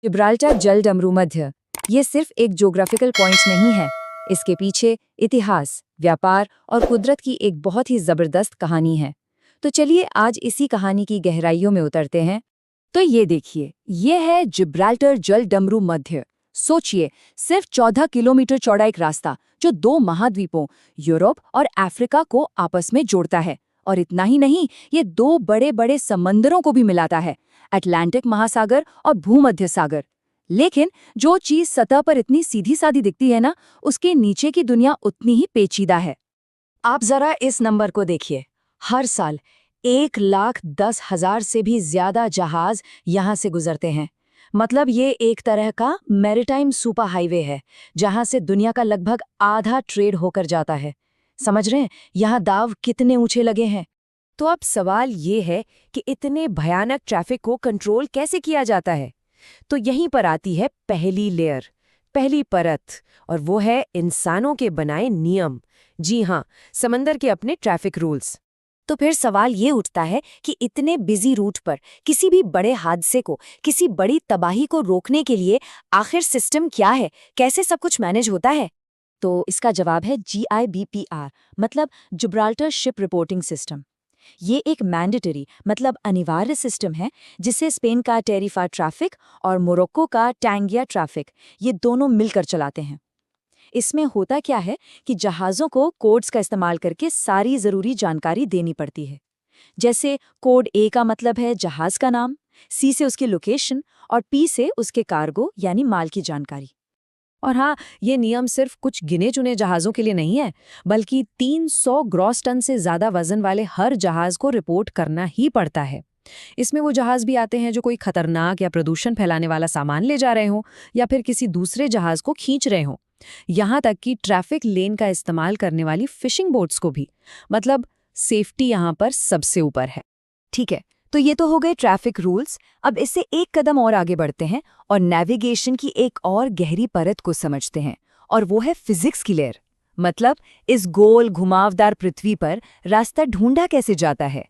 Gibraltar जल डमरू मध्य ये सिर्फ एक ज्योग्राफिकल पॉइंट नहीं है। इसके पीछे इतिहास, व्यापार और कुदरत की एक बहुत ही जबरदस्त कहानी है। तो चलिए आज इसी कहानी की गहराइयों में उतरते हैं। तो ये देखिए, ये है जिब्राल्टर जल डमरू मध्य। सोचिए, सिर्फ 14 किलोमीटर चौड़ा एक रास्ता जो दो महाद्वीपों यूरोप और अफ्रीका को आपस में जोड़ता है। और इतना ही नहीं, ये दो बड़े बड़े समंदरों को भी मिलाता है, अटलांटिक महासागर और भूमध्य सागर। लेकिन जो चीज सतह पर इतनी सीधी सादी दिखती है ना, उसके नीचे की दुनिया उतनी ही पेचीदा है। आप जरा इस नंबर को देखिए। हर साल 1,10,000 से भी ज्यादा जहाज यहाँ से गुजरते हैं। मतलब ये एक तरह का मैरीटाइम सुपर हाईवे है, जहाँ से दुनिया का लगभग आधा ट्रेड होकर जाता है। समझ रहे हैं यहाँ दाव कितने ऊंचे लगे हैं। तो अब सवाल ये है कि इतने भयानक ट्रैफिक को कंट्रोल कैसे किया जाता है। तो यहीं पर आती है पहली लेयर, पहली परत, और वो है इंसानों के बनाए नियम। जी हाँ, समंदर के अपने ट्रैफिक रूल्स। तो फिर सवाल ये उठता है कि इतने बिजी रूट पर किसी भी बड़े हादसे को, किसी बड़ी तबाही को रोकने के लिए आखिर सिस्टम क्या है, कैसे सब कुछ मैनेज होता है। तो इसका जवाब है GIBPR, मतलब जिब्राल्टर शिप रिपोर्टिंग सिस्टम। ये एक मैंडेटरी मतलब अनिवार्य सिस्टम है जिसे स्पेन का टेरिफा ट्रैफिक और मोरक्को का टैंगिया ट्रैफिक ये दोनों मिलकर चलाते हैं। इसमें होता क्या है कि जहाज़ों को कोड्स का इस्तेमाल करके सारी ज़रूरी जानकारी देनी पड़ती है। जैसे कोड A का मतलब है जहाज़ का नाम, C से उसकी लोकेशन और P से उसके कार्गो यानी माल की जानकारी। और हाँ, ये नियम सिर्फ कुछ गिने चुने जहाज़ों के लिए नहीं है, बल्कि 300 ग्रॉस टन से ज़्यादा वजन वाले हर जहाज़ को रिपोर्ट करना ही पड़ता है। इसमें वो जहाज़ भी आते हैं जो कोई खतरनाक या प्रदूषण फैलाने वाला सामान ले जा रहे हों या फिर किसी दूसरे जहाज़ को खींच रहे हों। यहाँ तक कि ट्रैफिक लेन का इस्तेमाल करने वाली फिशिंग बोट्स को भी। मतलब सेफ्टी यहाँ पर सबसे ऊपर है। ठीक है, तो ये तो हो गए ट्रैफिक रूल्स। अब इससे एक कदम और आगे बढ़ते हैं और नेविगेशन की एक और गहरी परत को समझते हैं, और वो है फिजिक्स की लेयर। मतलब इस गोल घुमावदार पृथ्वी पर रास्ता ढूंढा कैसे जाता है।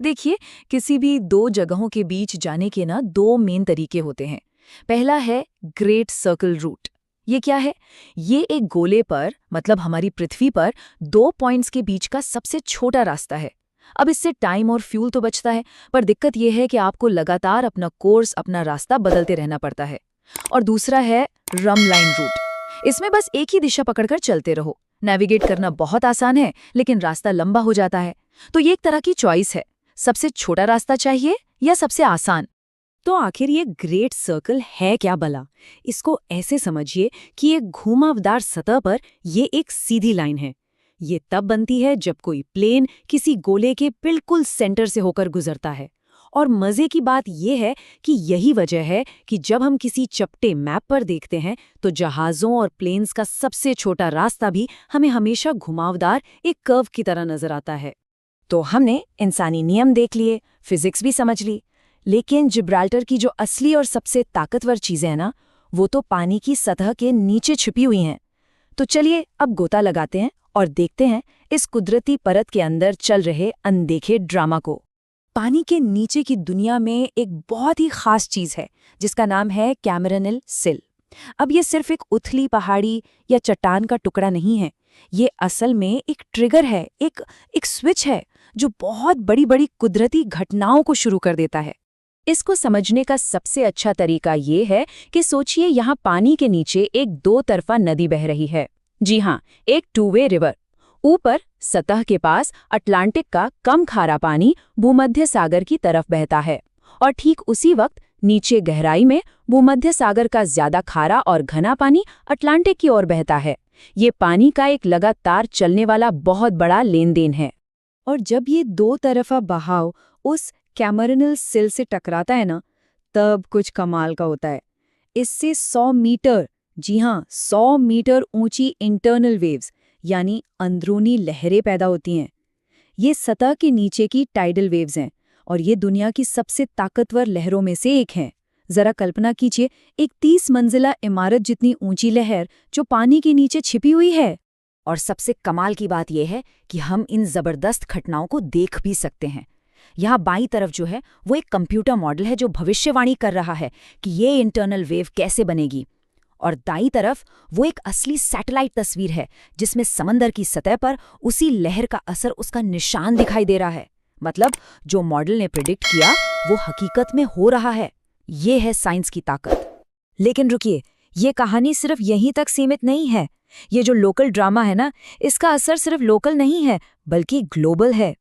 देखिए, किसी भी दो जगहों के बीच जाने के ना दो मेन तरीके होते हैं। पहला है ग्रेट सर्कल रूट। ये क्या है? ये एक गोले पर, मतलब हमारी पृथ्वी पर, दो पॉइंट्स के बीच का सबसे छोटा रास्ता है। अब इससे टाइम और फ्यूल तो बचता है, पर दिक्कत यह है कि आपको लगातार अपना कोर्स, अपना रास्ता बदलते रहना पड़ता है। और दूसरा है रम लाइन रूट। इसमें बस एक ही दिशा पकड़कर चलते रहो। नेविगेट करना बहुत आसान है, लेकिन रास्ता लंबा हो जाता है। तो ये एक तरह की चॉइस है, सबसे छोटा रास्ता चाहिए या सबसे आसान। तो आखिर ये ग्रेट सर्कल है क्या भला? इसको ऐसे समझिए कि एक घुमावदार सतह पर ये एक सीधी लाइन है। ये तब बनती है जब कोई प्लेन किसी गोले के बिल्कुल सेंटर से होकर गुजरता है। और मजे की बात यह है कि यही वजह है कि जब हम किसी चपटे मैप पर देखते हैं तो जहाज़ों और प्लेन्स का सबसे छोटा रास्ता भी हमें हमेशा घुमावदार एक कर्व की तरह नजर आता है। तो हमने इंसानी नियम देख लिए, फिजिक्स भी समझ ली, लेकिन जिब्राल्टर की जो असली और सबसे ताकतवर चीजें हैं ना, वो तो पानी की सतह के नीचे छिपी हुई हैं। तो चलिए अब गोता लगाते हैं और देखते हैं इस कुदरती परत के अंदर चल रहे अनदेखे ड्रामा को। पानी के नीचे की दुनिया में एक बहुत ही खास चीज है जिसका नाम है कैमरनल सिल। अब ये सिर्फ एक उथली पहाड़ी या चट्टान का टुकड़ा नहीं है। ये असल में एक ट्रिगर है, एक स्विच है जो बहुत बड़ी बड़ी कुदरती घटनाओं को शुरू कर देता है। इसको समझने का सबसे अच्छा तरीका ये है कि सोचिए यहाँ पानी के नीचे एक दो तरफा नदी बह रही है। जी हाँ, एक टू वे रिवर। ऊपर सतह के पास अटलांटिक का कम खारा पानी भूमध्य सागर की तरफ बहता है, और ठीक उसी वक्त नीचे गहराई में भूमध्य सागर का ज्यादा खारा और घना पानी अटलांटिक की ओर बहता है। ये पानी का एक लगातार चलने वाला बहुत बड़ा लेन देन है। और जब ये दो तरफा बहाव उस कैमरनल सिल से टकराता है ना, तब कुछ कमाल का होता है। इससे 100 मीटर, जी हाँ 100 मीटर ऊंची इंटरनल वेव्स यानी अंदरूनी लहरें पैदा होती हैं। ये सतह के नीचे की टाइडल वेव्स हैं और ये दुनिया की सबसे ताकतवर लहरों में से एक हैं। जरा कल्पना कीजिए, एक 30 मंजिला इमारत जितनी ऊंची लहर जो पानी के नीचे छिपी हुई है। और सबसे कमाल की बात यह है कि हम इन जबरदस्त घटनाओं को देख भी सकते हैं। यहाँ बाईं तरफ जो है वो एक कंप्यूटर मॉडल है जो भविष्यवाणी कर रहा है कि ये इंटरनल वेव कैसे बनेगी। और दाईं तरफ वो एक असली सैटेलाइट तस्वीर है जिसमें समंदर की सतह पर उसी लहर का असर, उसका निशान दिखाई दे रहा है। मतलब जो मॉडल ने प्रिडिक्ट किया वो हकीकत में हो रहा है। ये है साइंस की ताकत। लेकिन रुकिए, ये कहानी सिर्फ यहीं तक सीमित नहीं है। ये जो लोकल ड्रामा है ना, इसका असर सिर्फ लोकल नहीं है बल्कि ग्लोबल है।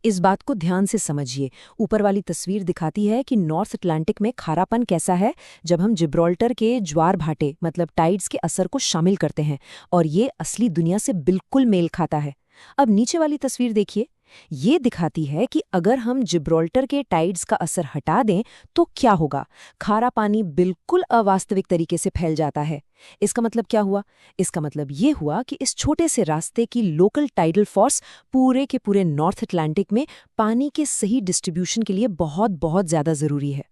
इस बात को ध्यान से समझिए। ऊपर वाली तस्वीर दिखाती है कि नॉर्थ अटलांटिक में खारापन कैसा है जब हम जिब्राल्टर के ज्वार भाटे मतलब टाइड्स के असर को शामिल करते हैं, और ये असली दुनिया से बिल्कुल मेल खाता है। अब नीचे वाली तस्वीर देखिए, ये दिखाती है कि अगर हम जिब्राल्टर के टाइड्स का असर हटा दें तो क्या होगा। खारा पानी बिल्कुल अवास्तविक तरीके से फैल जाता है। इसका मतलब क्या हुआ? इसका मतलब ये हुआ कि इस छोटे से रास्ते की लोकल टाइडल फोर्स पूरे के पूरे नॉर्थ अटलांटिक में पानी के सही डिस्ट्रीब्यूशन के लिए बहुत बहुत ज्यादा जरूरी है।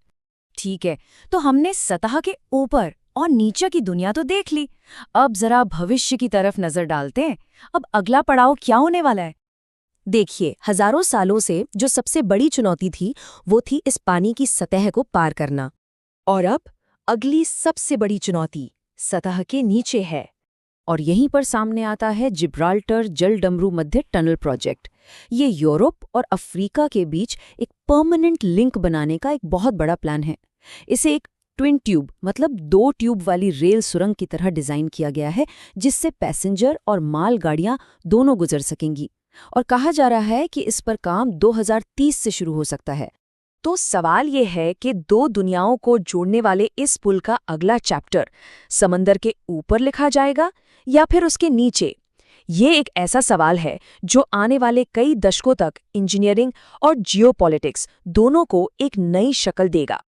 ठीक है, तो हमने सतह के ऊपर और नीचे की दुनिया तो देख ली। अब जरा भविष्य की तरफ नजर डालते हैं। अब अगला पड़ाव क्या होने वाला है? देखिए, हजारों सालों से जो सबसे बड़ी चुनौती थी वो थी इस पानी की सतह को पार करना। और अब अगली सबसे बड़ी चुनौती सतह के नीचे है। और यहीं पर सामने आता है जिब्राल्टर जल डमरू मध्य टनल प्रोजेक्ट। ये यूरोप और अफ्रीका के बीच एक परमानेंट लिंक बनाने का एक बहुत बड़ा प्लान है। इसे एक ट्विन ट्यूब मतलब 2 ट्यूब वाली रेल सुरंग की तरह डिजाइन किया गया है, जिससे पैसेंजर और माल गाड़ियां दोनों गुजर सकेंगी। और कहा जा रहा है कि इस पर काम 2030 से शुरू हो सकता है। तो सवाल ये है कि 2 दुनियाओं को जोड़ने वाले इस पुल का अगला चैप्टर समंदर के ऊपर लिखा जाएगा या फिर उसके नीचे? ये एक ऐसा सवाल है जो आने वाले कई दशकों तक इंजीनियरिंग और जियोपॉलिटिक्स दोनों को एक नई शक्ल देगा।